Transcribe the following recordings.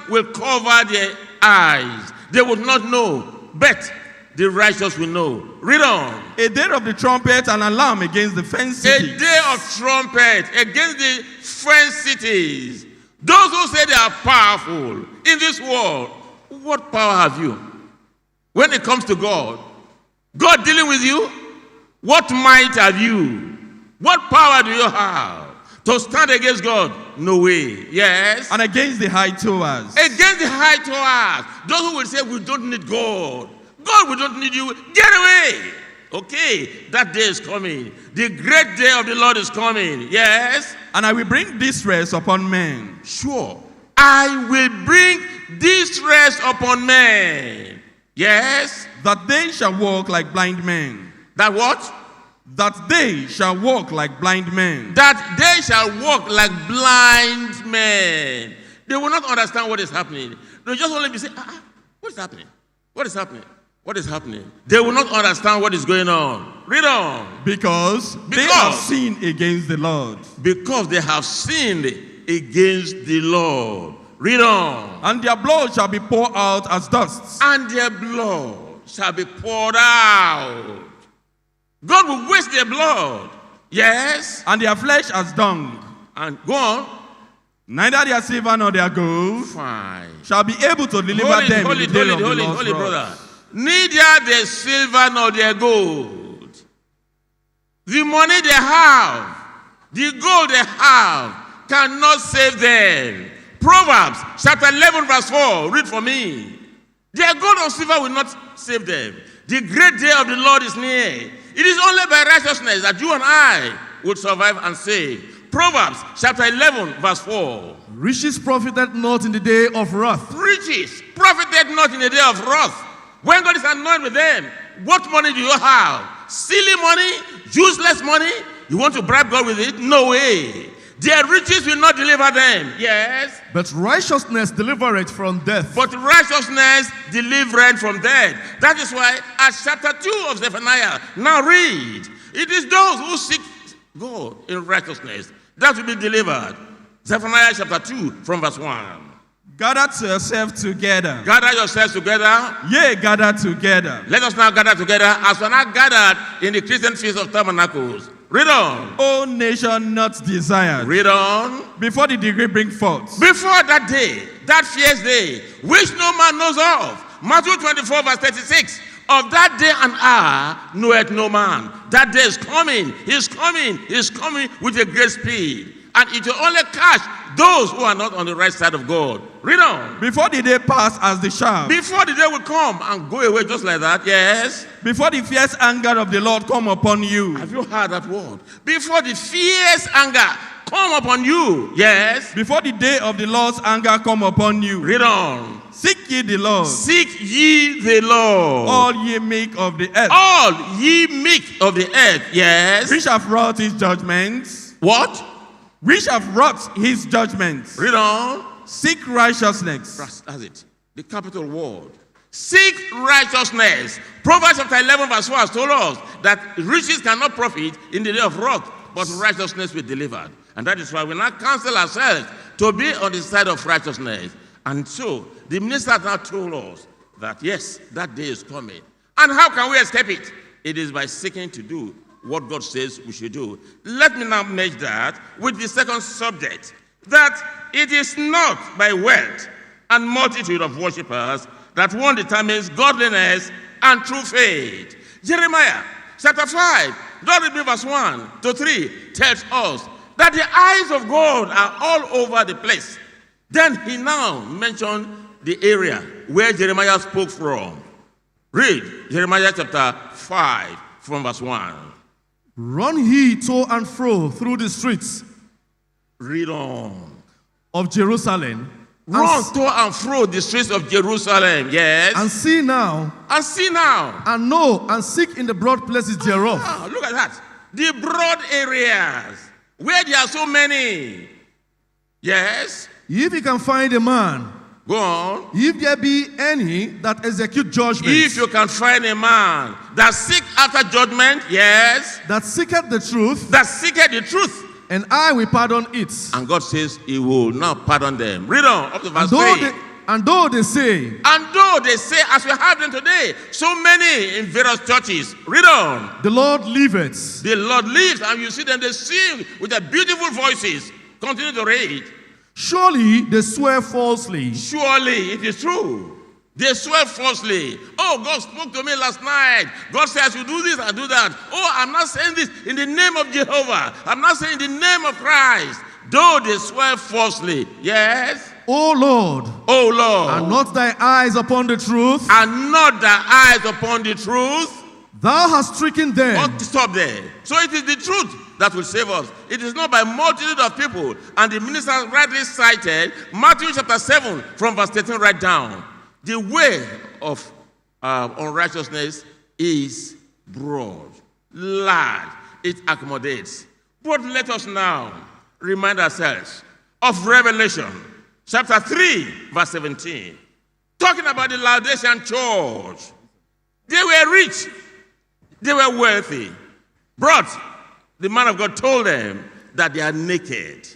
will cover their eyes. They will not know, but the righteous will know. Read on. A day of the trumpet and alarm against the fenced cities. A day of trumpet against the fenced cities. Those who say they are powerful in this world, what power have you? When it comes to God, God dealing with you, what might have you? What power do you have to stand against God? No way. Yes. And against the high towers. Against the high towers. Those who will say we don't need God. God, we don't need you. Get away. Okay, that day is coming. The great day of the Lord is coming. Yes. And I will bring distress upon men. Sure. I will bring distress upon men. Yes. That they shall walk like blind men. That what? That they shall walk like blind men. That they shall walk like blind men. They will not understand what is happening. They'll just only be saying, what is happening? What is happening? What is happening? They will not understand what is going on. Read on. Because they have sinned against the Lord. Because they have sinned against the Lord. Read on. And their blood shall be poured out as dust. And their blood shall be poured out. God will waste their blood. Yes. And their flesh as dung. And go on. Neither their silver nor their gold shall be able to deliver them in the day of the Lord's wrath. Neither their silver nor their gold. The money they have, the gold they have, cannot save them. Proverbs chapter 11 verse 4. Read for me. Their gold or silver will not save them. The great day of the Lord is near. It is only by righteousness that you and I would survive and save. Proverbs chapter 11 verse 4. Riches profited not in the day of wrath. Riches profited not in the day of wrath. When God is annoyed with them, what money do you have? Silly money? Useless money? You want to bribe God with it? No way. Their riches will not deliver them. Yes. But righteousness delivereth from death. But righteousness delivereth from death. That is why at chapter 2 of Zephaniah, now read. It is those who seek God in righteousness that will be delivered. Zephaniah chapter 2 from verse 1. Gather yourselves together. Gather yourselves together. Yea, gather together. Let us now gather together as we are now gathered in the Christian Feast of Tabernacles. Read on. O nation not desired. Read on. Before the degree bring forth. Before that day, that fierce day, which no man knows of. Matthew 24 verse 36. Of that day and hour knoweth no man. That day is coming. He's coming. He's coming with a great speed. And it will only catch those who are not on the right side of God. Read on. Before the day pass as the shaft. Before the day will come and go away just like that. Yes. Before the fierce anger of the Lord come upon you. Have you heard that word? Before the fierce anger come upon you. Yes. Before the day of the Lord's anger come upon you. Read on. Seek ye the Lord. Seek ye the Lord. All ye meek of the earth. All ye meek of the earth. Yes. Which have wrought his judgments. What? Which have wrought his judgments. Read on. Seek righteousness. That's it. The capital word. Seek righteousness. Proverbs chapter 11 verse 4 has told us that riches cannot profit in the day of wrath, but righteousness will deliver. And that is why we now counsel ourselves to be on the side of righteousness. And so the minister now told us that yes, that day is coming. And how can we escape it? It is by seeking to do what God says we should do. Let me now match that with the second subject, that it is not by wealth and multitude of worshippers that one determines godliness and true faith. Jeremiah chapter 5, God read verse 1 to 3 tells us that the eyes of God are all over the place. Then he now mentioned the area where Jeremiah spoke from. Read Jeremiah chapter 5 from verse 1. Run ye to and fro through the streets. Read on. Of Jerusalem. Run to and fro the streets of Jerusalem. Yes. And see now. And see now. And know and seek in the broad places thereof. Look at that. The broad areas where there are so many. Yes. If you can find a man. Go on. If there be any that execute judgment. If you can find a man that seek after judgment, yes. That seeketh the truth. That seeketh the truth. And I will pardon it. And God says he will now pardon them. Read on up to verse 3. And though they say, as we have them today, so many in various churches, read on. the Lord liveth. The Lord lives, and you see them, they sing with their beautiful voices. Continue to read. Surely they swear falsely. Surely it is true. They swear falsely. Oh, God spoke to me last night. God says, you do this and do that. Oh, I'm not saying this in the name of Jehovah. I'm not saying in the name of Christ. Though they swear falsely. Yes? O Lord, are not thy eyes upon the truth? And not thy eyes upon the truth? Thou hast stricken them. Oh, stop there. So it is the truth that will save us. It is not by multitude of people. And the minister rightly cited Matthew chapter 7 from verse 13 right down. The way of unrighteousness is broad, large, it accommodates. But let us now remind ourselves of Revelation chapter 3, verse 17. Talking about the Laodicean church. They were rich, they were wealthy. But the man of God told them that they are naked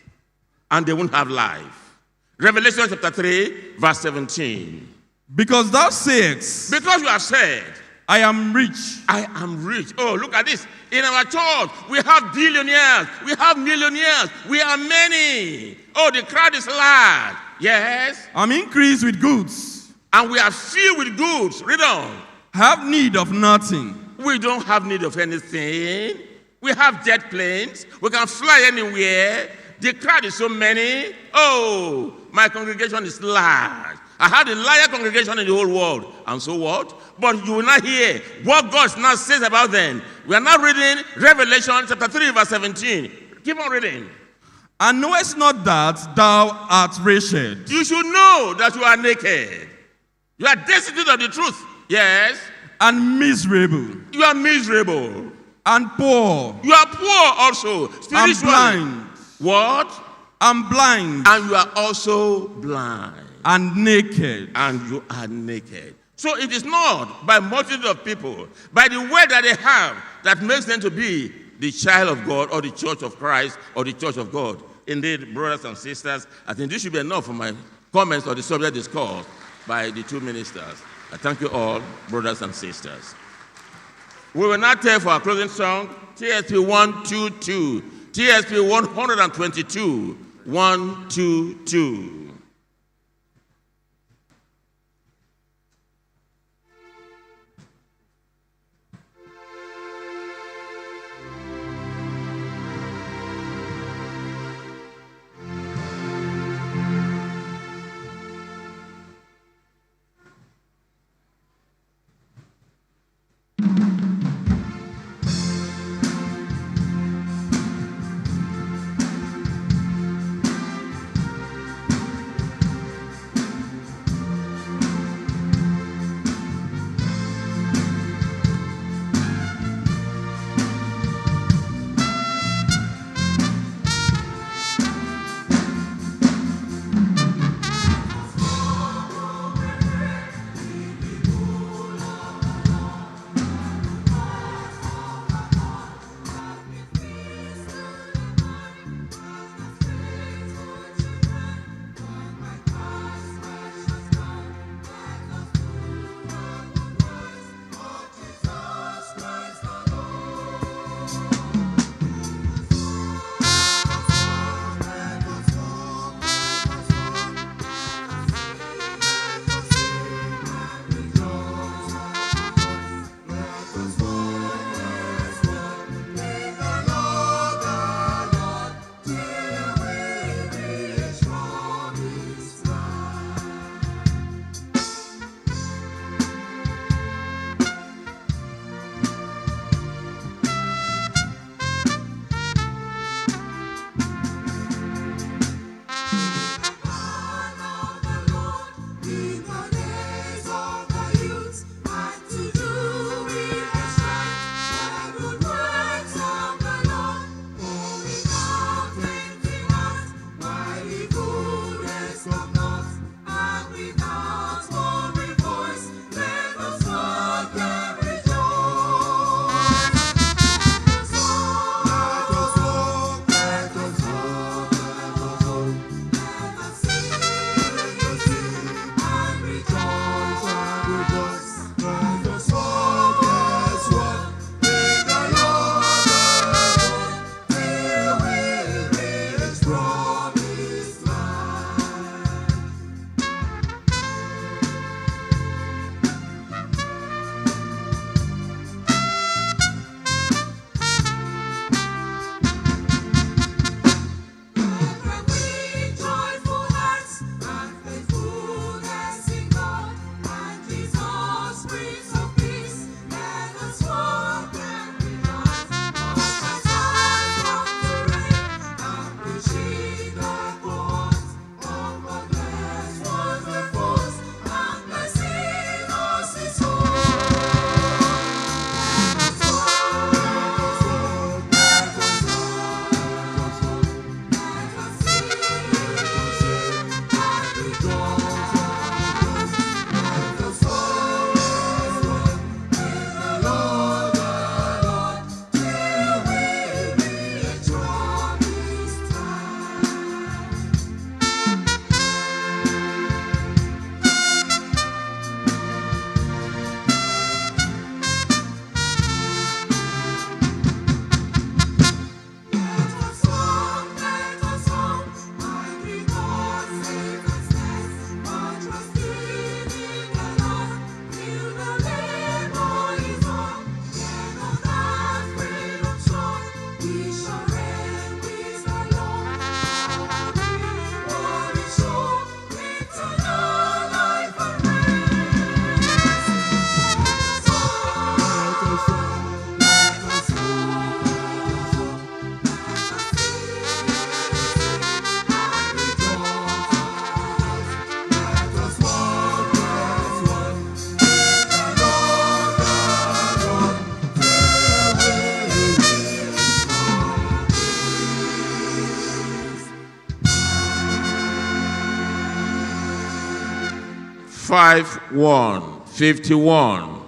and they won't have life. Revelation chapter 3, verse 17. Because thou sayest, because you have said, I am rich. I am rich. Oh, look at this. In our church, we have billionaires, we have millionaires, we are many. Oh, the crowd is large. Yes. I'm increased with goods. And we are filled with goods. Read on. Have need of nothing. We don't have need of anything. We have jet planes. We can fly anywhere. The crowd is so many. Oh, my congregation is large. I had the largest congregation in the whole world. And so what? But you will not hear what God now says about them. We are now reading Revelation chapter 3, verse 17. Keep on reading. And knowest not that thou art wretched? You should know that you are naked. You are destitute of the truth. Yes. And miserable. You are miserable. And poor. You are poor also. Spiritually. And blind. What? And blind. And you are also blind. And naked. And you are naked. So it is not by multitude of people, by the word that they have, that makes them to be the child of God or the church of Christ or the church of God. Indeed, brothers and sisters, I think this should be enough for my comments on the subject discussed by the two ministers. I thank you all, brothers and sisters. We will now take for our closing song, TSP 122, TSP 122, 122. 5:1, 51.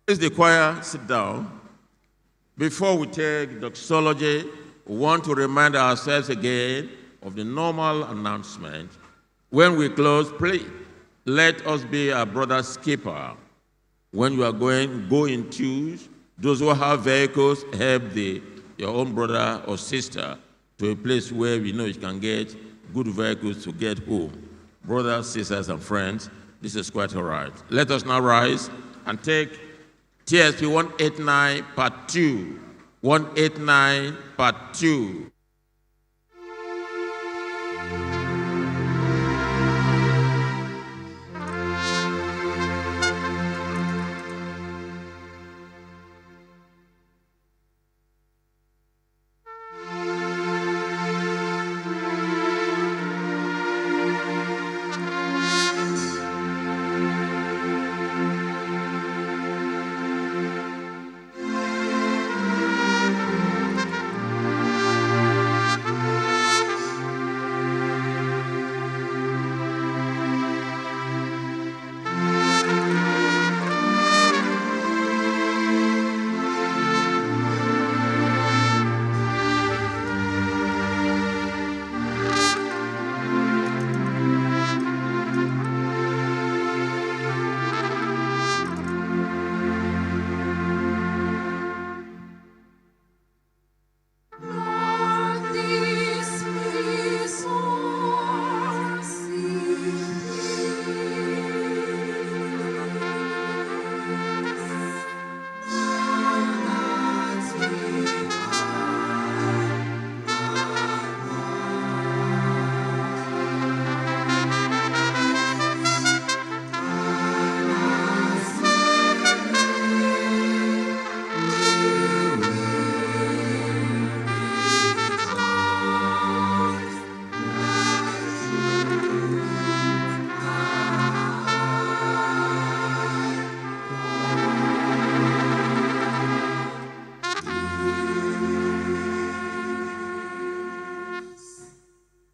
Please, the choir, sit down. Before we take doxology, we want to remind ourselves again of the normal announcement. When we close, please, let us be our brother's keeper. When you are going, go in twos. Those who have vehicles, help your own brother or sister to a place where we know you can get good vehicles to get home. Brothers, sisters, and friends, this is quite all right. Let us now rise and take TSP 189 Part 2. 189 Part 2.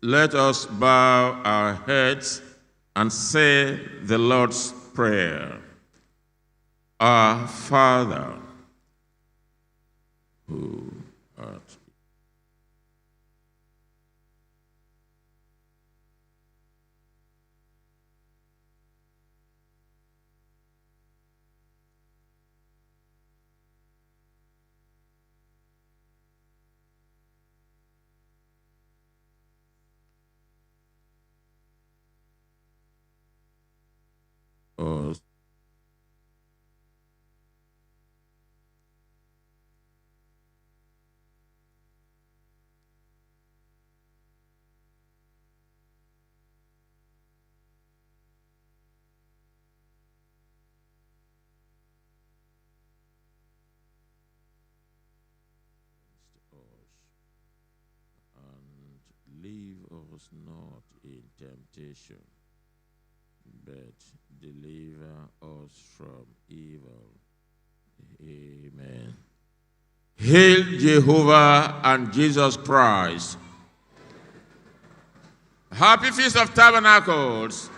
Let us bow our heads and say the Lord's Prayer. Our Father, who art us. And leave us not in temptation, but deliver us from evil. Amen. Hail Jehovah and Jesus Christ. Happy Feast of Tabernacles.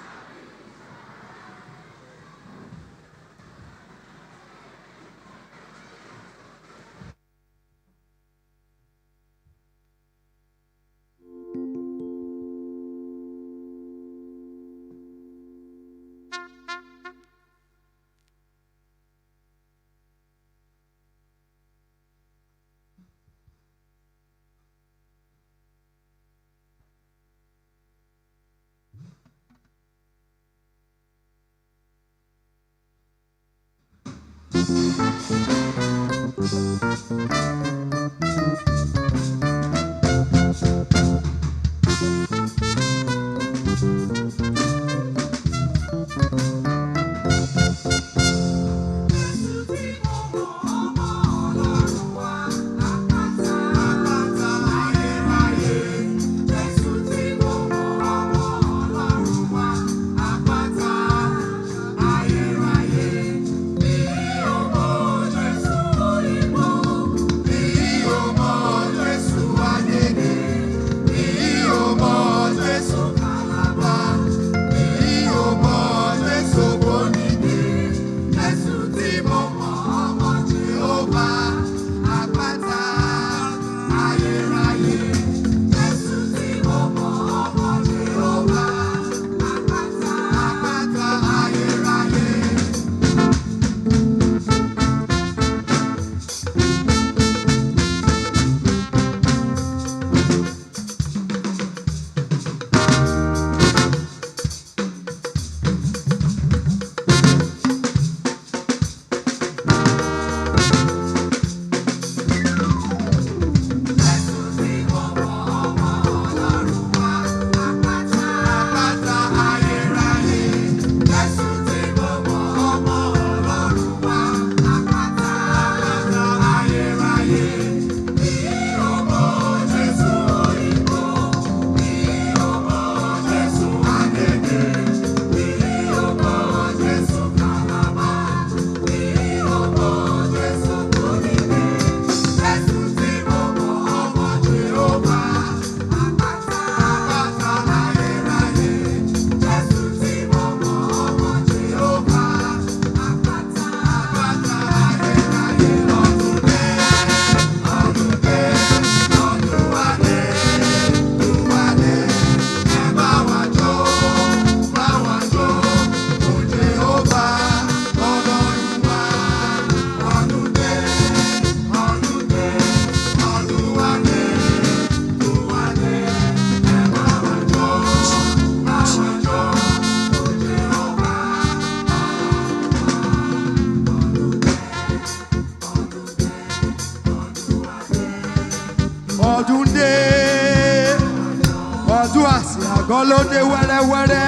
Lóde wẹ́rẹ́wẹ́rẹ́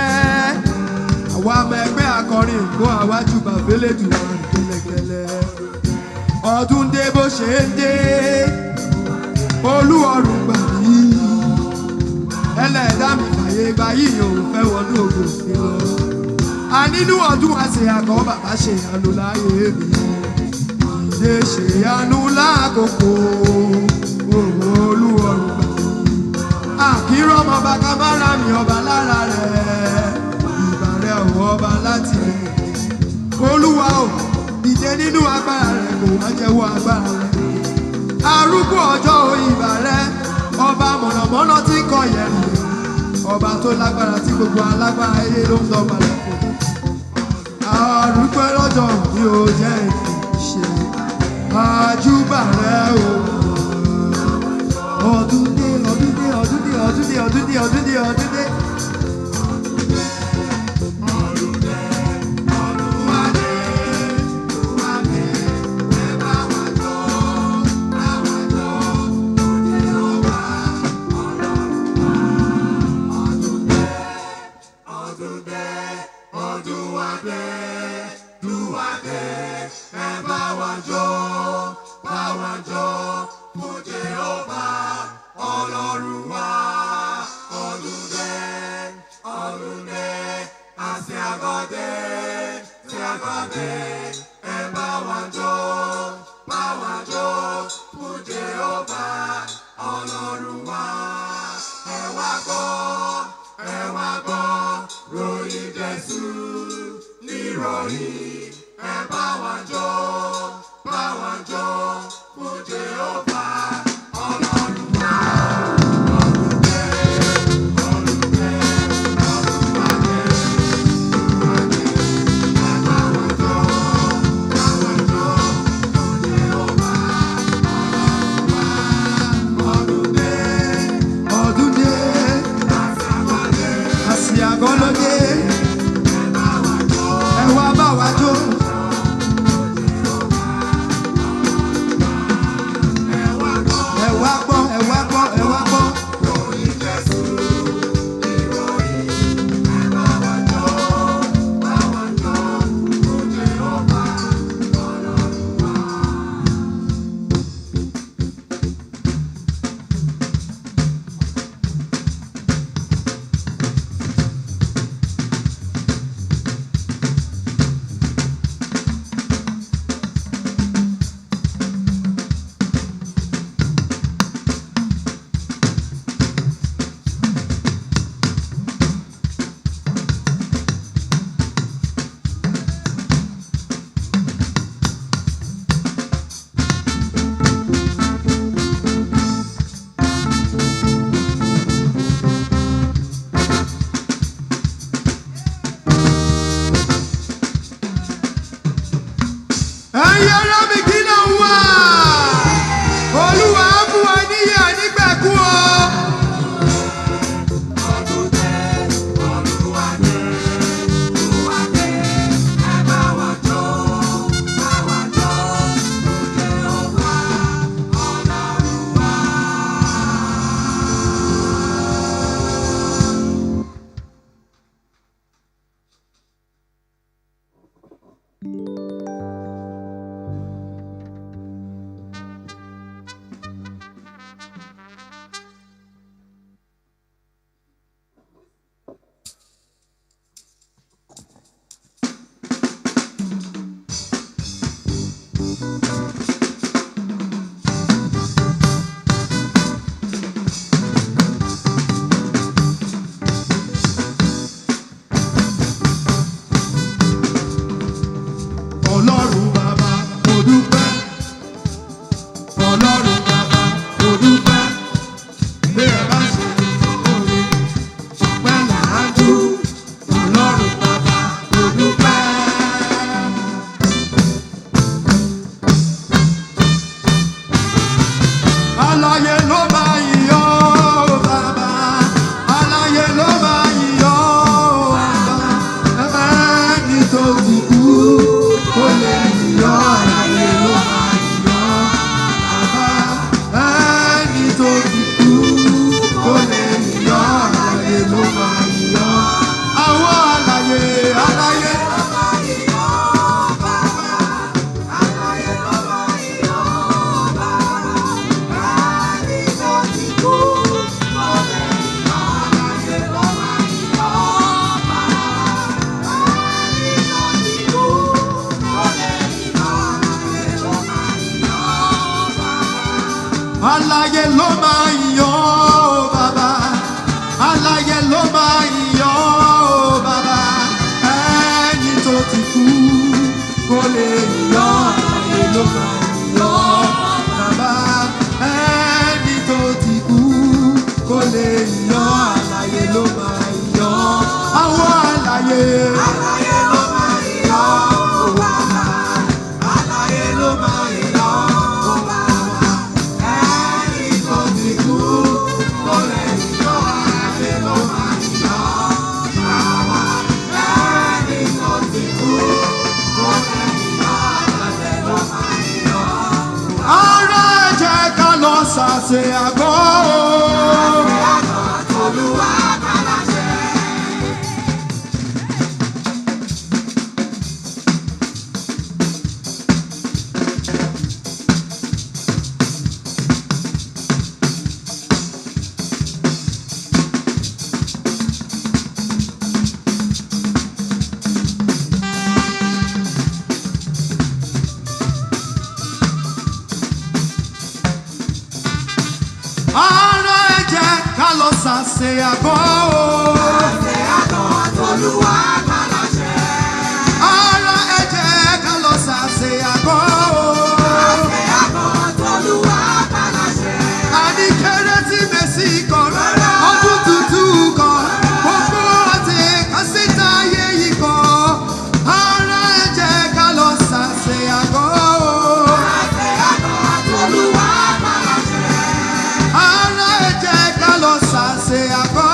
àwa ọmọ ẹgbẹ́ akọrin ìgbó àwájú bàbélé jùlọ kẹlẹkẹlẹ ọdún dé bó ṣe ń dé olúọrùn gbà mí ẹlẹ́dàá mi fàyè gbà yìí òun fẹ́ wọnú ògo mi lọ ànínú ọdún àṣẹ àgọ́ bàbá ṣe àánú láyé mi ìdè ṣe àánú lákòókò olúọrùn gbà mí àkírọ́mọ ọba kábàárà mi ọba lára rẹ̀ ìbàrẹ̀ ọ̀wọ́ ọba láti olúwa ò ìdè nínú agbára rẹ̀ kò wá jẹ́wọ́ agbára rẹ̀ arúgbó ọjọ́ ìbàrẹ̀ ọba mọ̀nàmọ́ná tí kò yẹ̀rù ọba tó lágbára tí gbogbo alágbára ayé ló ń dọ̀bálẹ̀ fún arúgbó lọ́jọ́ mi ò jẹ́ ìṣe àjúbà rẹ̀ o. Ọdún dé, ọdún dé, ọdún dé, ọdún dé, ọdún dé, ọdún dé, ọdún dé. Alààyè ló máa yàn ọ́ bàbá, ló máa yọ ọ́ bàbá, ẹni tó ti kú kò lè yọ, àlàyé ló máa yọ ọ́ bàbá, ẹni tó ti kú kò lè yọ, àlàyé ló máa yọ ọ́, àwọn àlàyé ló máa yọ ọ́ bàbá, àlàyé ló máa yọ ọ́ bàbá, ẹni tó ti kú kò lè yọ, àlàyé ló máa yọ ọ́ bàbá, ẹni tó ti kú kò lè yọ, àlàyé ló máa yọ ọ́. Ará ẹ jẹ́ ká lọ ṣàṣe àgọ́ Olúwa kálàṣẹ. Ará ẹ jẹ́ ká lọ ṣàṣe àgọ́ Olúwa kálàṣẹ. Ará ẹ jẹ́ ká lọ ṣàṣe àgọ́ Olúwa kálàṣẹ. Àní Kérésìmesì kan, ọdún tuntun kan, gbogbo àti kásítà ayé yìí kan. Ará ẹ jẹ́ ká lọ ṣàṣe àgọ́ Olúwa kálàṣẹ. Ará ẹ jẹ́ ká lọ ṣàṣe àgọ́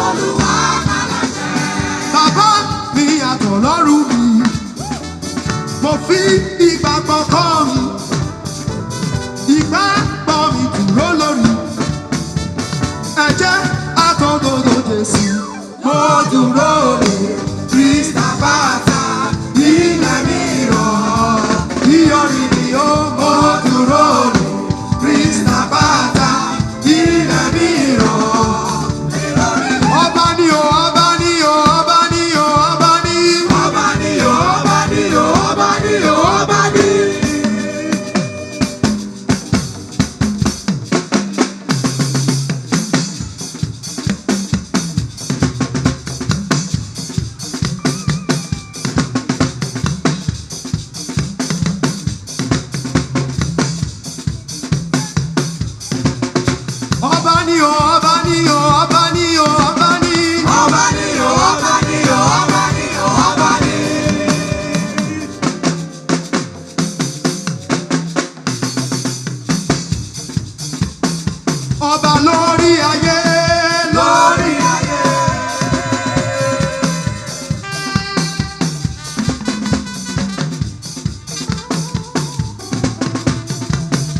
Olúwa kálàṣẹ. Bàbá mi àtọ̀lọ́run mi, mo fi ìgbàgbọ́ kọ́ mi, ìgbàgbọ́ mi dúró lórí ẹ̀jẹ̀ àtọ̀dọ̀dọ̀ Jésù, mo dúró lé Kristi bàtà ilẹ̀ mìíràn, ìyọrin ni ó, mo dúró lé Kristi bàtà ilẹ̀ mìíràn. Ọba ni o, ọba ni o, ọba ni o, ọba ni. Ọba ni o, ọba ni o, ọba ni o, ọba ni. Ọba ni o, ọba ni o, ọba ni o, ọba ni. Ọba ni o, ọba ni o, ọba ni o, ọba ni. Ọba lórí ayé, lórí ayé.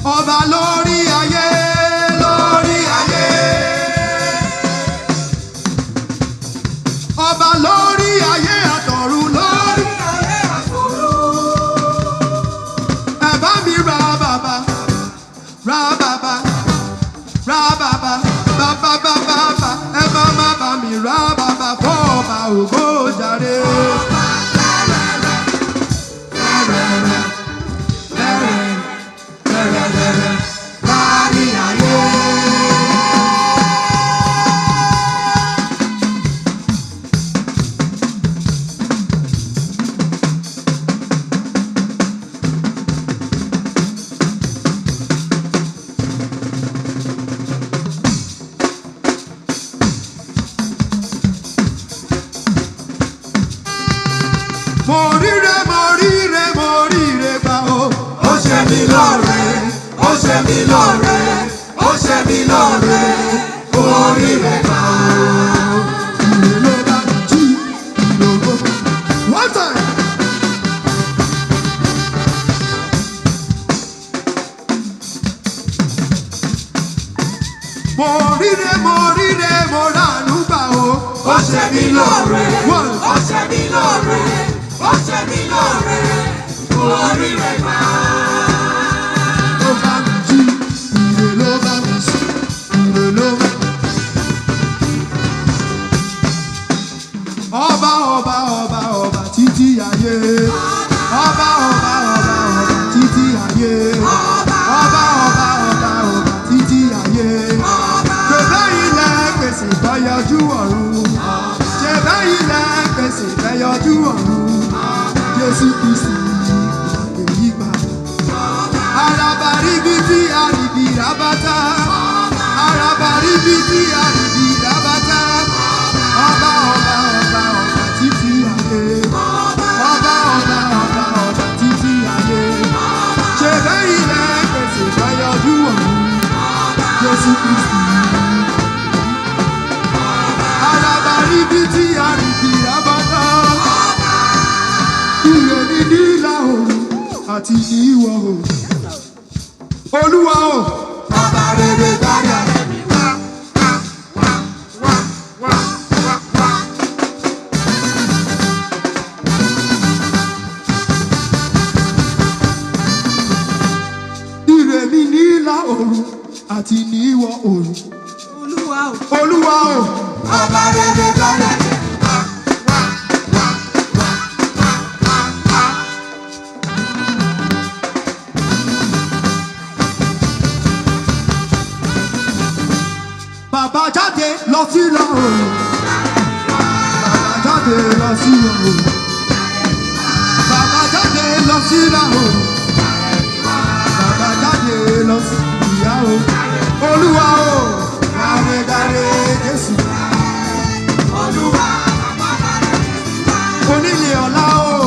Ọba lórí ayé, lórí ayé. Ọba lórí ayé àtọ̀run, lórí ayé àtọ̀run. Ẹ bá mi ra bàbá, ra bàbá, ra bàbá, bàbá bàbá bàbá. Ẹ bá má bá mi ra bàbá fún ọba ògo jàre. Lárí ayé. Mo ríre, mo ríre, mo ríre gbà o. Ó ṣe mí lóore, ó ṣe mí lóore, ó ṣe mí lóore, mo ríre gbà o. Ire ló bá mi jí, ire ló bá mi. One time. Mo ríre, mo ríre, mo ránú gbà o. Ó ṣe mí lóore, ó ṣe mí lóore, ó ṣe mí lóore, mo ríre gbà o. Ló bá mi jí, ire ló bá mi sí, ire ló bá mi. Ọba ọba ọba ọba títí ayé. Ọba ọba ọba ọba títí ayé. Ọba ọba ọba ọba títí ayé. Bèbè ilẹ̀ Arabaribiti aribirabata. Arabaribiti aribirabata. Ọba ọba ọba ọba títí ayé. Ọba ọba ọba ọba títí ayé. Ṣé lẹ́yìn lẹ́gbẹ̀sẹ̀ fayọ̀dún ọ̀hún? Jésù Kristi. Arabaribiti aribirabata. Ìrèmí ní ìlà oòrùn àti ní ìwọ̀ oòrùn. Olúwa o. Ọba rere dára. Ìrèmí ní ìlà oòrùn àti ní ìwọ̀ oòrùn. Olúwa o. Olúwa o. Ọba rere dára. Bàbá jáde lọ sí ìlà oòrùn. Bàbá jáde lọ sí ìlà oòrùn. Bàbá jáde lọ sí ìlà oòrùn. Bàbá jáde lọ sí ìyá o. Olúwa o. Dáre dáre Jésù. Olúwa. Onílé ọ̀la o.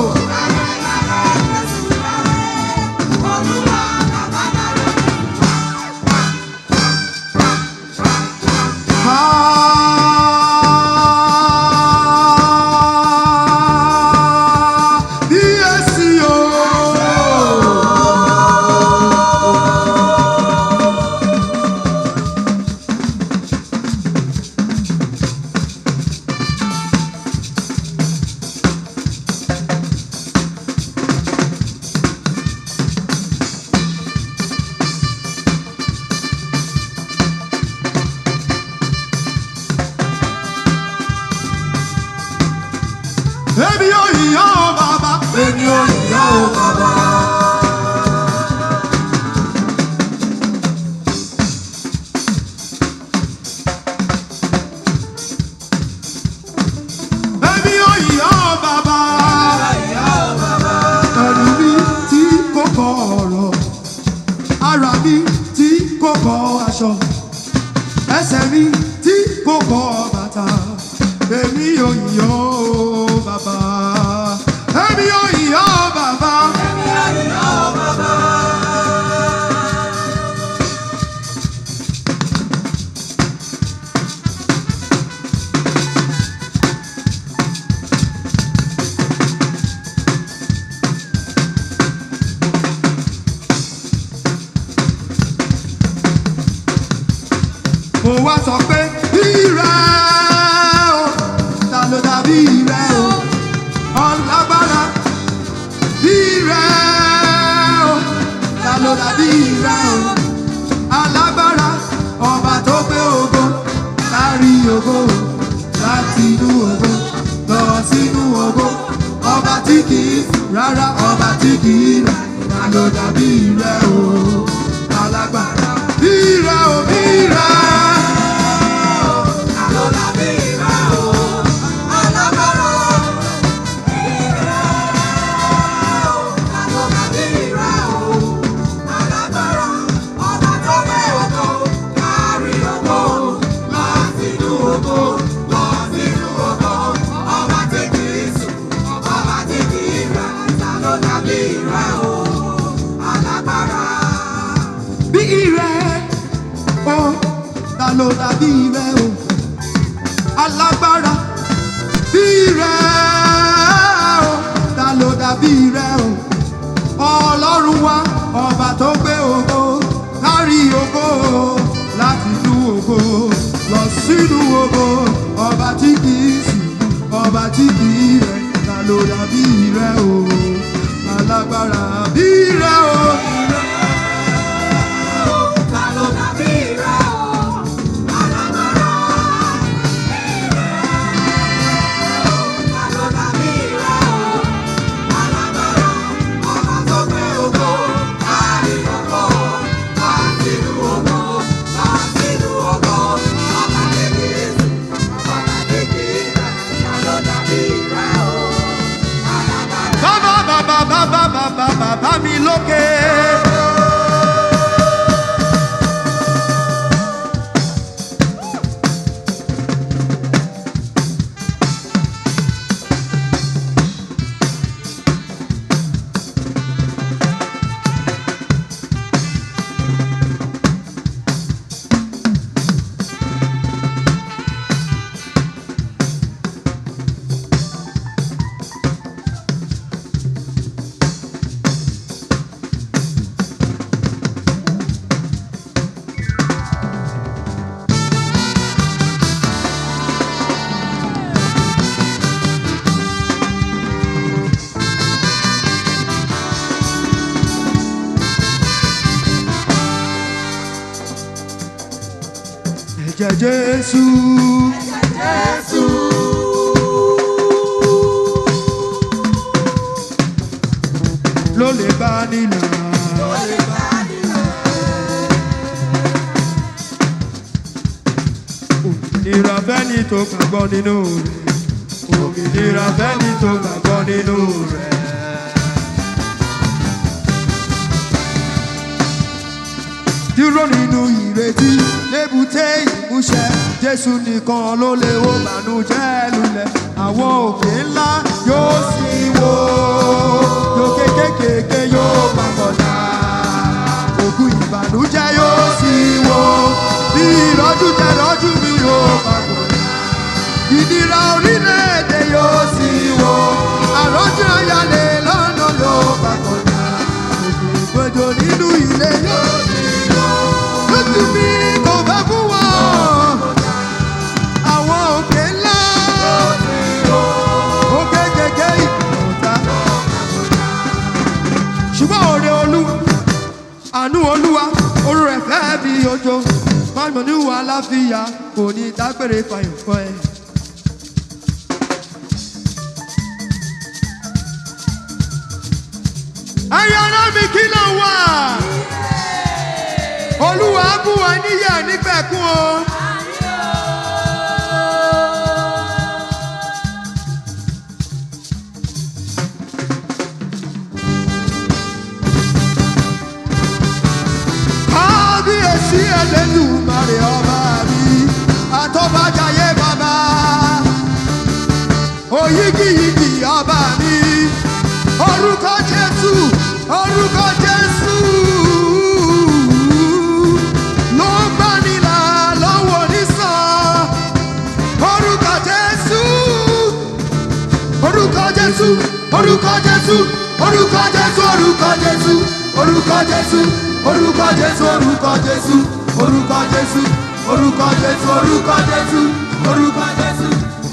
Èmi ò yíyọ́ o bàbá. Èmi ò yíyọ́ o bàbá. Èmi ò yíyọ́ o bàbá. Ẹ̀rù mi tí kò kọ ọ̀rọ̀, ara mi tí kò kọ aṣọ, ẹsẹ̀ mi tí kò kọ bàtà. Èmi ò yíyọ́ o bàbá. Èmi ò yíyọ́ o bàbá. Èmi ò yíyọ́ o bàbá. Mo wá sọ pé ìrẹ́ o, ta ló dàbí ìrẹ́ o? Ọlágbára ìrẹ́ o, ta ló dàbí ìrẹ́ o? Alágbára ọba tó gbé ògo lárí ògo láti inú ògo lọ sínú ògo. Ọba tí kì í rárá, ọba tí kì í rà, ta ló dàbí ìrẹ́ o? Alágbára ìrẹ́ o, ìrẹ́. Bí ìrẹ́ o, ta ló dàbí ìrẹ́ o? Alágbára. Bí ìrẹ́ o, ta ló dàbí ìrẹ́ o? Ọlọ́run wa, ọba tó gbé ògo kárí ògo láti inú ògo lọ sínú ògo. Ọba tí kì í sùn, ọba tí kì í rẹ̀, ta ló dàbí ìrẹ́ o? Alágbára. Bí ìrẹ́ o. Ta ló dàbí ìrẹ́ o? Alágbára. ẹ̀jẹ̀ Jésù. Jésù. Ló lè bá nílẹ̀. Ló lè bá nílẹ̀. Òmìnira fẹ́ni tó gbàgbọ́ nínú rẹ̀. Òmìnira fẹ́ni tó gbàgbọ́ nínú rẹ̀. Dúró nínú ìrètí lébùté ìmúṣẹ. Jésù nìkan ló lè wó bànújẹ́ lulẹ̀. Àwọn òkè ńlá yóò sì wó. Òkè kékèké yóò máa kọjá. Ògùn ìbànújẹ́ yóò sì wó. Bí ìrọ́jú jẹ́ rọ́jú mi yóò máa kọjá. Ìnira orílẹ̀-èdè yóò sì wó. Àrọ́jú ayálẹ̀ lọ́nà yóò máa kọjá. Ògùn ìgbẹ́jọ nínú ilé yóò sì wó. Lójú mi kò fẹ́ fún wọn. Àwọn òkè ńlá. Òkè kéké ìkọ̀ọ̀ta. Ṣùgbọ́n òde Olúwa, àánú Olúwa, orí rẹ̀ fẹ́ bí òjò. Májọ̀ ní wà láfíà, kò ní dágbére fàyọ̀fọ́ ẹ. Ẹyọ ará mi kí ló wà? Olúwa bú wa níyà nígbẹ̀kún o. Kábíyèsí Ẹlẹ́dùmarè ọba mi, àtọ́bàjáyé bàbá, òyígíyigì ọba mi, orúkọ Jésù, orúkọ Jésù. Ló gbanilà lọ́wọ́ nísàn. Orúkọ Jésù, orúkọ Jésù, orúkọ Jésù, orúkọ Jésù, orúkọ Jésù, orúkọ Jésù, orúkọ Jésù, orúkọ Jésù, orúkọ Jésù, orúkọ Jésù, orúkọ Jésù, orúkọ Jésù,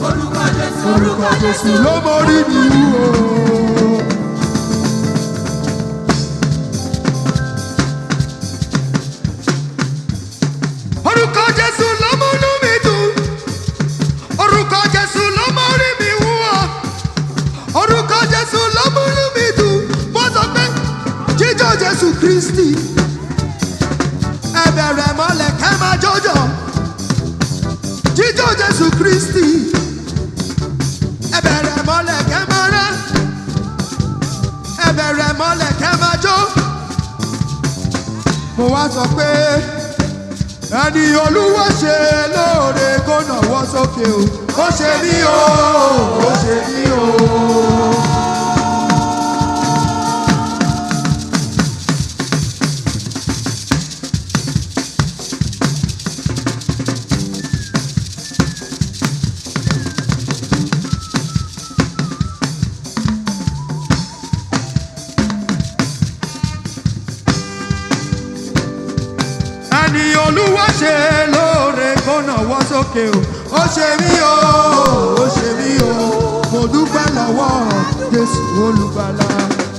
orúkọ Jésù, orúkọ Jésù ló mórí mi wú o. Orúkọ Jésù ló múnú mi dùn. Orúkọ Jésù ló mórí mi wú o. Orúkọ Jésù ló múnú mi dùn. Mo sọ pé jíjó Jésù Kristi. Ẹ bẹ̀rẹ̀ mọ́lẹ̀ kẹ́ máa jọjọ. Jíjó Jésù Kristi. Ẹ bẹ̀rẹ̀ mọ́lẹ̀ kẹ́ máa rẹ́. Ẹ bẹ̀rẹ̀ mọ́lẹ̀ kẹ́ máa jó. Mo wá sọ pé ẹni Olúwa ṣe lóore kó nàwọ́ sókè o. Ó ṣe mí o, ó ṣe mí o. Ẹni Olúwa ṣe lóore kó nàwọ́ sókè o. Ó ṣe mí o, ó ṣe mí o. Mo dúpẹ́ lọ́wọ́ Jésù olùgbàlà.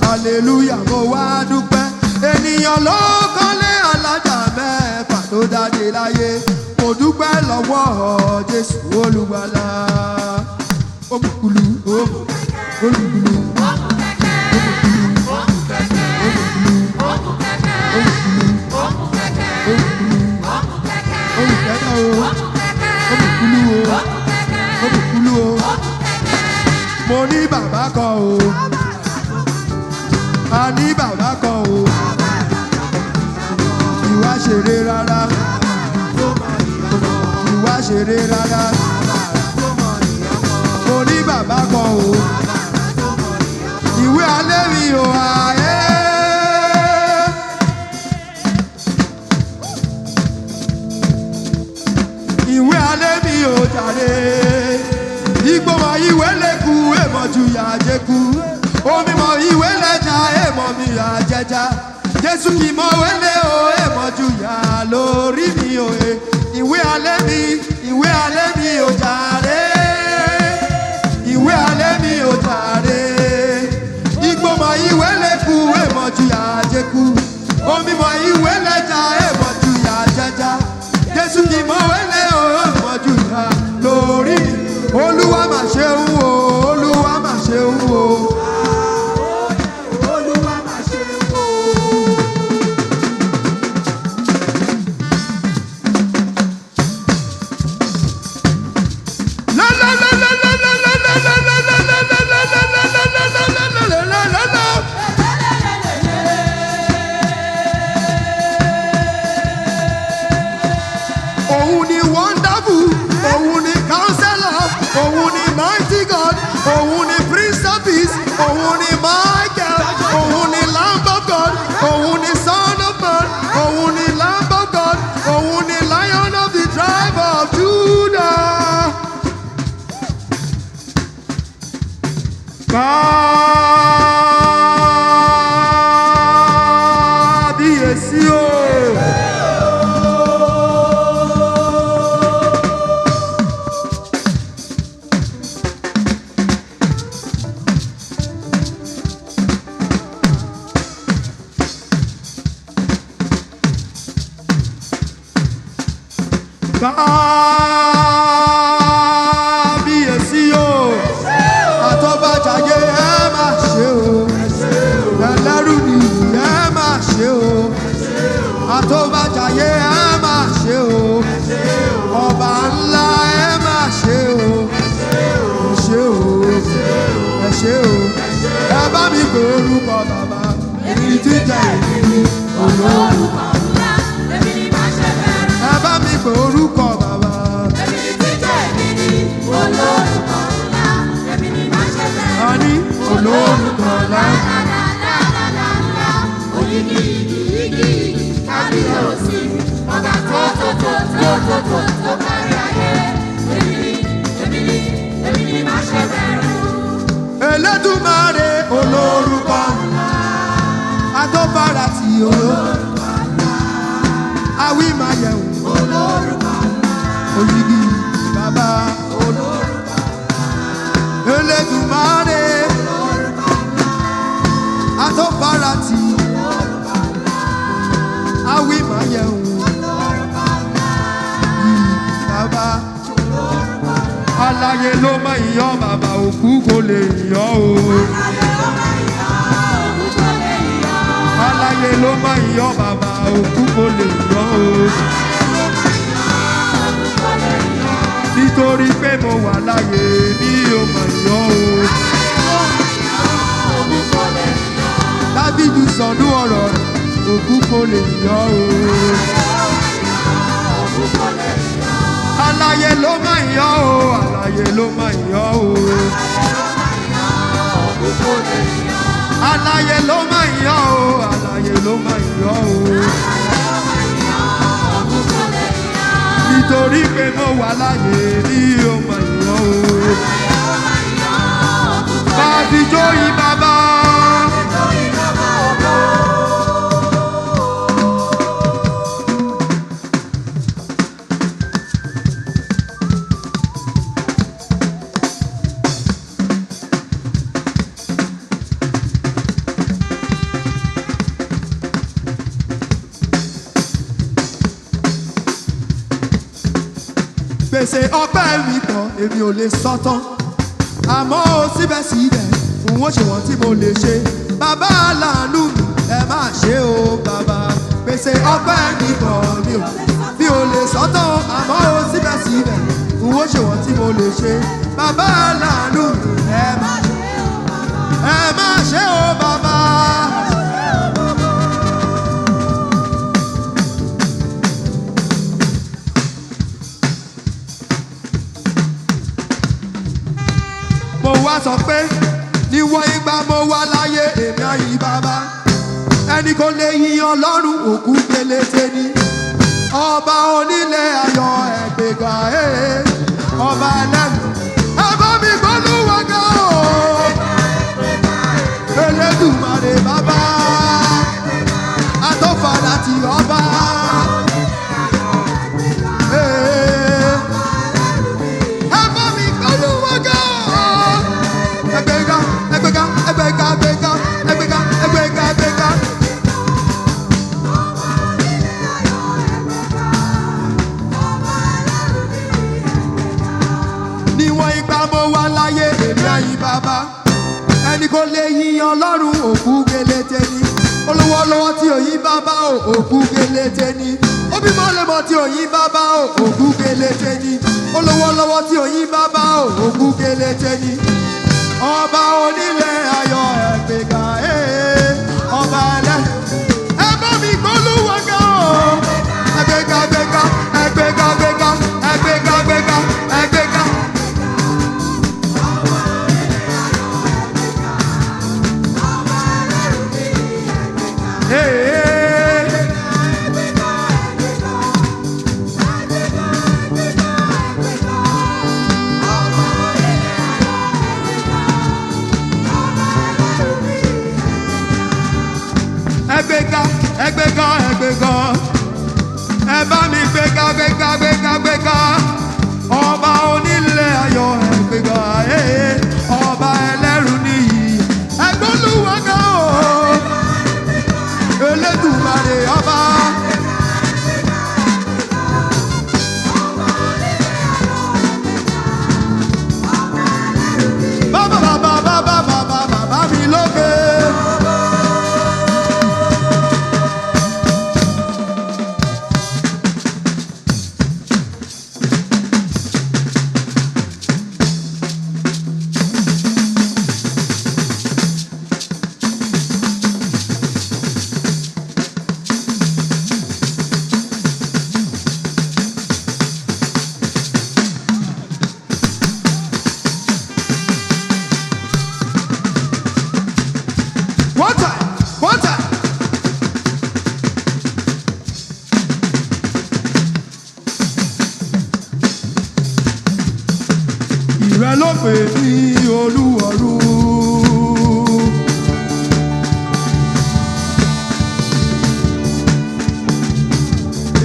Hallelujah, mo wá dúpẹ́. Ènìyàn ló kọ́lé alájà mẹ́fà tó dáde láyé. Mo dúpẹ́ lọ́wọ́ Jésù olùgbàlà. Òmùkùlù, òmùkùlù, mo ní bàbá kan o, a ní bàbá kan o, ìwà ṣeré rárá, ìwà ṣeré rárá, mo ní bàbá kan o, ìwé alẹ́ mi ò ayé. Ìwé alẹ́ mi ò jàre. Igbó mọ ìwé lẹ́kù èèmọ̀ ju yàjẹ́kù. Omi mọ ìwé lẹ́jà èèmọ̀ mi yàjẹ́já. Jésù kì mọ wẹ́lẹ́ o èèmọ̀ ju yà lórí mi o. Ìwé alẹ́ mi ò jàre. Ìwé alẹ́ mi ò jàre. Igbó mọ ìwé lẹ́kù èèmọ̀ ju yàjẹ́kù. Omi mọ ìwé lẹ́jà èèmọ̀ ju yàjẹ́já. Jésù kì mọ wẹ́lẹ́ o òun ni Michael, òun ni Lamb of God, òun ni Son of Man, òun ni Lamb of God, òun ni Lion of the tribe of Judah. Kábíyèsí o. Kábíyèsí o, àtọ́bàjáyé ẹ máa ṣe o, ẹlẹ́rù ni ẹ máa ṣe o, àtọ́bàjáyé ẹ máa ṣe o, ọba ńlá ẹ máa ṣe o, ẹ ṣe o, ẹ ṣe o, ẹ bá mi pè orúkọ bàbá, èmi ti jẹ èmi olórúkọ ńlá, èmi ni máa ṣe bẹ̀rẹ̀. Ẹ bá mi pè orúkọ bàbá. Olórúkọ ńlá, èmi ni máa ṣe bẹ̀rẹ̀. A ní olórúkọ ńlá. Oyigi igi kábíyèsí, ọba tó kárí ayé. Èmi ni máa ṣe bẹ̀rẹ̀. Elédùmarè olórúkọ ńlá, atọ́fara ti olórúkọ ńlá. Awí máa yẹ̀wò olórúkọ ńlá. Oyigi bàbá olórúkọ ńlá. Elédùmarè olórúkọ ńlá. Atọ́fara ti olórúkọ ńlá. Awí máa yẹ̀wò olórúkọ ńlá. Bàbá olórúkọ ńlá. Aláyé ló máa yọ̀ bàbá, òkú kò lè yọ̀ o. Aláyé ló máa yọ̀ bàbá, òkú kò lè yọ̀ o. Nítorí pé mo wà láyé mi ò máa yọ̀ o. Dábìdì sọ̀dún ọ̀rọ̀ rẹ̀, òkú kò lè yọ̀ o. Aláyé ló máa yọ̀ o, aláyé ló máa yọ̀ o. Aláyé ló máa yọ̀ o, aláyé ló máa yọ̀ o. Nítorí pé mo wà láyé mi ò máa yọ̀ o. Bàbíjó yìí bàbá. Gbèsè ọpẹ́ mi pọ̀, èmi ò lè sọ tán. Àmọ́ síbẹ̀síbẹ̀, òun ó ṣe wọ́n tí mo lè ṣe. Bàbá aláàánú mi, ẹ máa ṣe o bàbá. Gbèsè ọpẹ́ mi pọ̀, mi ò lè sọ tán. Àmọ́ síbẹ̀síbẹ̀, òun ó ṣe wọ́n tí mo lè ṣe. Bàbá aláàánú mi, ẹ máa ṣe o bàbá. Mo wá sọ pé níwọ̀n ìgbà mo wà láyé èmi àyìn bàbá. Ẹni kò lè yin Ọlọ́run òkú pélété ni. Ọba onílé ayọ̀ ẹ̀gbẹ̀gà ọba ẹlẹ́nu. Ẹ bá mi gbólúwa ga o. Elédùmarè bàbá. Atọ́fara ti ọba. Níwọ̀n ìgbà mo wà láyé èmi àyìn bàbá. Ẹni kò lè yin Ọlọ́run òkú gélété ni. Olówó lọ́wọ́ tí òyìn bàbá òkú gélété ni. Ó bímọ lẹ́mọ tí òyìn bàbá òkú gélété ni. Olówó lọ́wọ́ tí òyìn bàbá òkú gélété ni. Ọba onílé ayọ̀ ẹ̀gbẹ̀gà ọba ẹlẹ́. Ẹ bá mi gbólúwa ga o. Ẹgbẹ̀gà ẹgbẹ̀gà ẹgbẹ̀gà ẹgbẹ̀gà ẹgbẹ̀gà ẹgbẹ̀gà ẹgbẹ̀gà. pè ní olúwọ̀rú.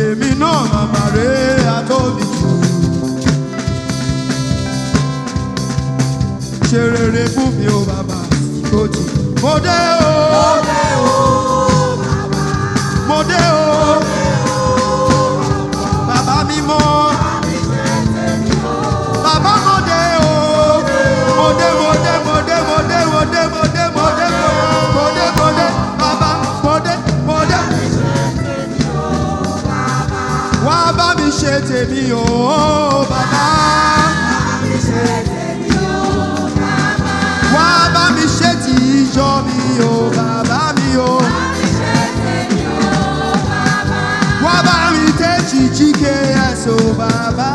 Èmi náà màmá rẹ̀ àtọ́bí jù. Ṣe rere fún mi o bàbá lójú. Mo dé o. Mo dé o. Bàbá mi mọ́. Bàbá mo dé o. Mo dé mo dé mo dé mo dé mo dé mo dé mo dé mo dé mo dé bàbá mo dé mo dé. Wá bá mi ṣe tèmi o bàbá. Wá bá mi ṣe ti ìjọ mi o bàbá mi o. Wá bá mi tẹ́ ti GKS o bàbá.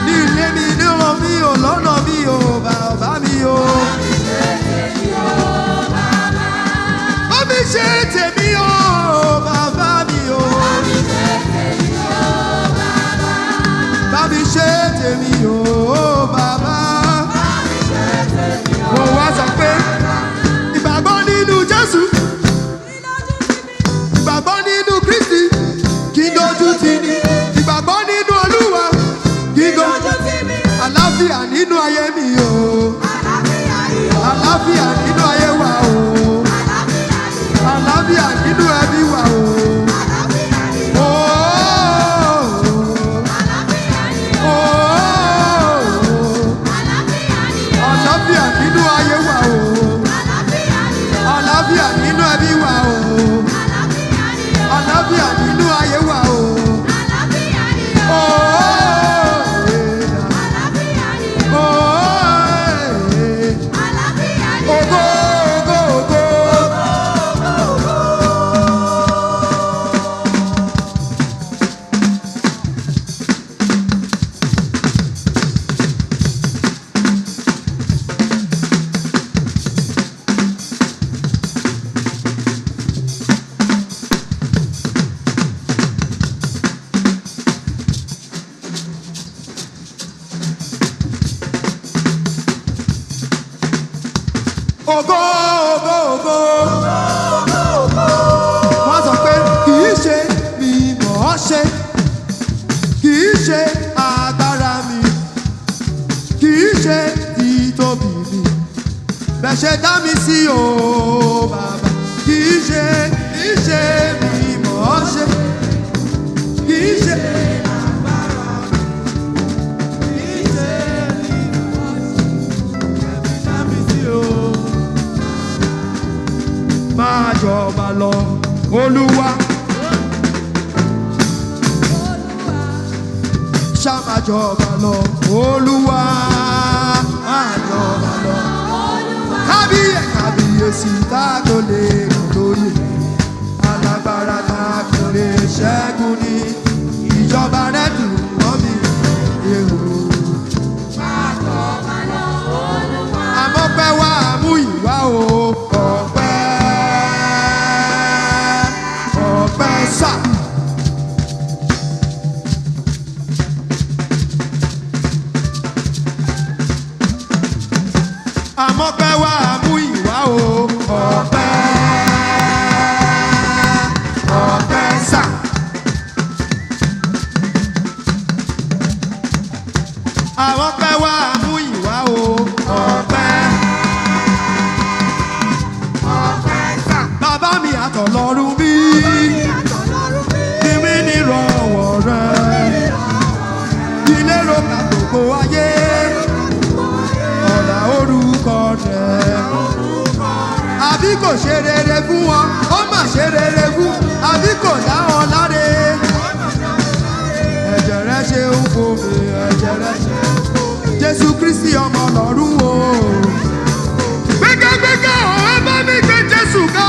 Ní ilé mi ní ọ̀nà mi o lọ́nà mi o bàbá mi o. Bá mi ṣe tèmi o bàbá mi o. Bá mi ṣe tèmi o bàbá. Mo wá sọ pé ìgbàgbọ́ nínú Jésù, ìgbàgbọ́ nínú Kristi, kí n dojú tì ní. Ìgbàgbọ́ nínú Olúwa, kí n dojú tì ní. Àlàáfíà nínú ayé mi o. Àlàáfíà nínú ayé wa o. Àlàáfíà nínú ẹbí wa o. Àlàáfíà nínú ayé wa o. Àlàáfíà nínú ẹbí wa o. Àlàáfíà nínú ayé wa o. Ògo, ògo, ògo. Ògo, ògo, ògo. Wọ́n sọ pé kì í ṣe mi mọ̀ ọ́ ṣe, kì í ṣe agbára mi, kì í ṣe títóbi mi. Bẹ́ẹ̀ ṣe dá mi sí o bàbá, kì í ṣe mi mọ̀ ọ́ ṣe, kì í ṣe agbára mi, kì í ṣe mi mọ̀ ọ́ ṣe. Bẹ́ẹ̀ ṣe dá mi sí o. Máa jọba lọ, Olúwa. Ṣá máa jọba lọ, Olúwa. Máa jọba lọ. Kábíyèsí tá kò lè lóye. Alágbára tá kò lè ṣẹ́gun ní. Ìjọba rẹ̀ dùn mọ́ mi. Máa jọba lọ, Olúwa. Àmọ́ pẹ́ wá mú ìwá o. Sá. Àmọ́ pẹ́ wá mú ìwá o. Ọpẹ́ sá. Àmọ́ pẹ́ wá mú ìwá o. Ọpẹ́ sá. Bàbá mi àtọ̀lọ́run bí. Ayé ọ̀la orúkọ rẹ̀. Àbí kò ṣe rere fún wọn, ó mà ṣe rere fún. Àbí kò dá wọn láre. Ẹ̀jẹ̀ rẹ̀ ṣe ń fún mi, ẹ̀jẹ̀ rẹ̀ ṣe ń fún mi. Jésù Kristi ọmọ Ọlọ́run o. Gbẹ́gẹ́gbẹ́gẹ́ ọ̀ ẹ bá mi gbé Jésù ga.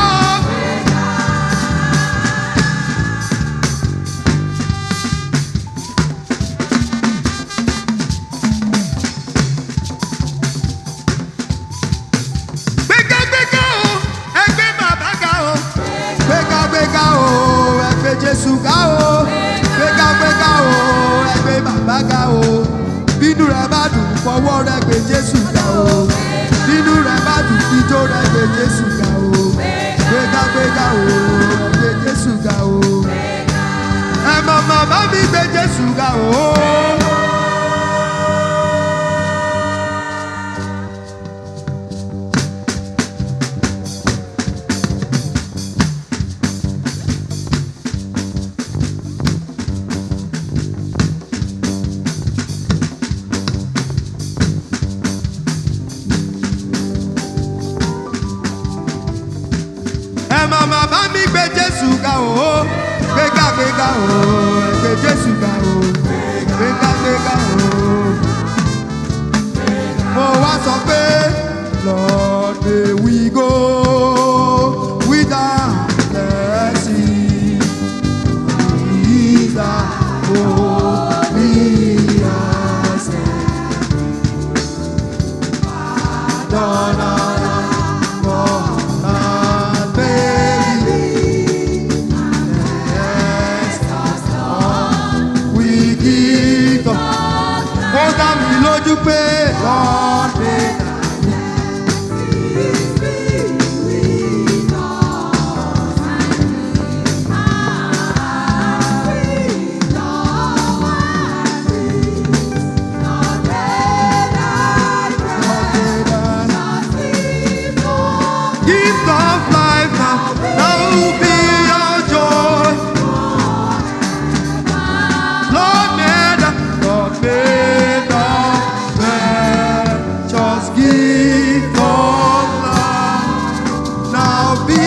Ẹgbẹ́ bàbá ga o. Jésù ga o. Gbéga gbéga o, gbé Jésù ga o. Ẹ màmá bá mi gbé Jésù ga o. Mama bá mi gbé Jésù ga o, gbéga gbéga o, gbé Jésù ga o, gbéga gbéga o. Mo wá sọ pé Lord may we go without blessing. He's the holy lójú pé lọ́dẹ. Gift of life now, that will be our joy. Lord made us, just gift of life. Now be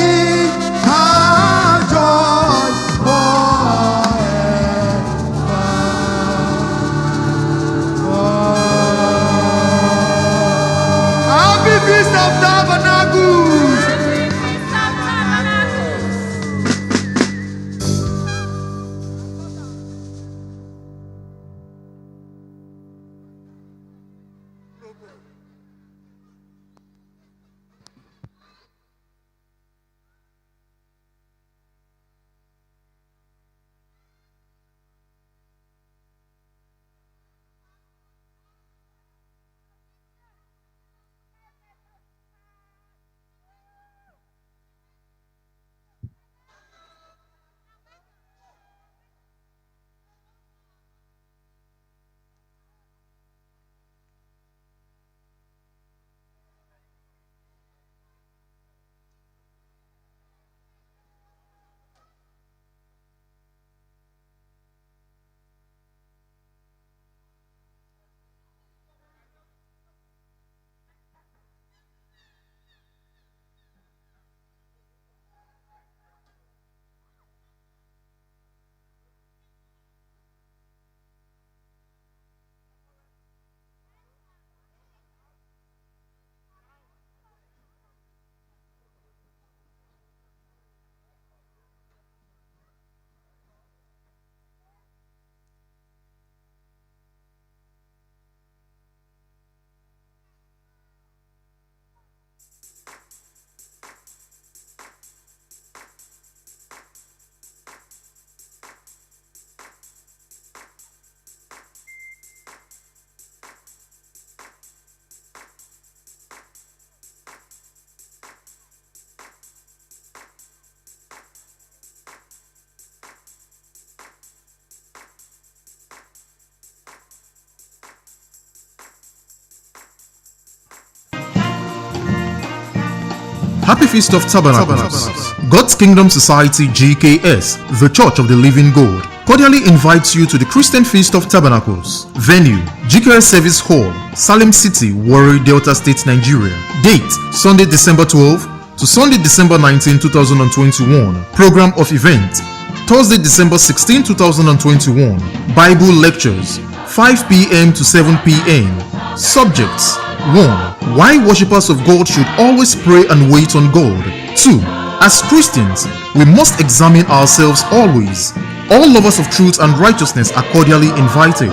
our joy forever. Happy Feast of Tabernacles. Happy Feast of Tabernacles. God's Kingdom Society GKS, the Church of the Living God, cordially invites you to the Christian Feast of Tabernacles. Venue, GKS Service Hall, Salem City, Warri, Delta State, Nigeria. Date, Sunday, December 12 to Sunday, December 19, 2021. Program of event, Thursday, December 16, 2021. Bible lectures, 5 p.m. to 7 p.m. Subjects: 1. Why worshippers of God should always pray and wait on God. 2. As Christians, we must examine ourselves always. All lovers of truth and righteousness are cordially invited.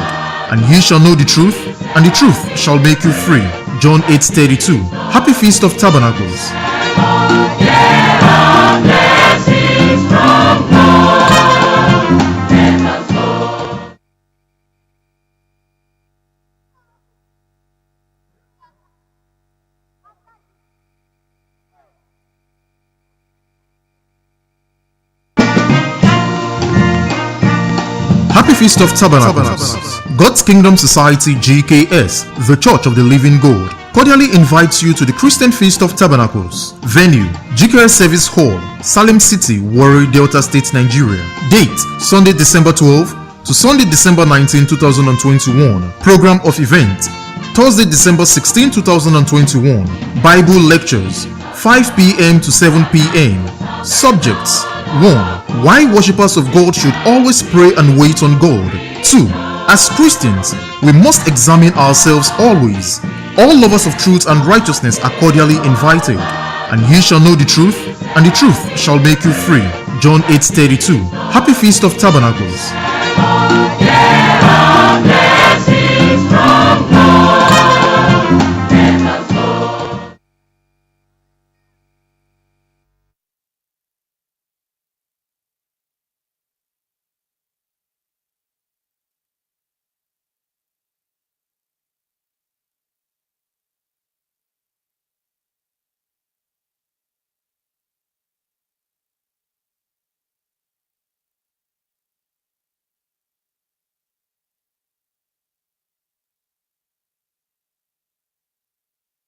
And ye shall know the truth, and the truth shall make you free. John 8:32. Happy Feast of Tabernacles. Feast of Tabernacles. God's Kingdom Society GKS, the Church of the Living God, cordially invites you to the Christian Feast of Tabernacles. Venue, GKS Service Hall, Salem City, Warri, Delta State, Nigeria. Date, Sunday, December 12 to Sunday, December 19, 2021. Program of event, Thursday, December 16, 2021. Bible lectures, 5 p.m. to 7 p.m. Subjects: 1. Why worshippers of God should always pray and wait on God. 2. As Christians, we must examine ourselves always. All lovers of truth and righteousness are cordially invited. And ye shall know the truth, and the truth shall make you free. John 8:32. Happy Feast of Tabernacles. From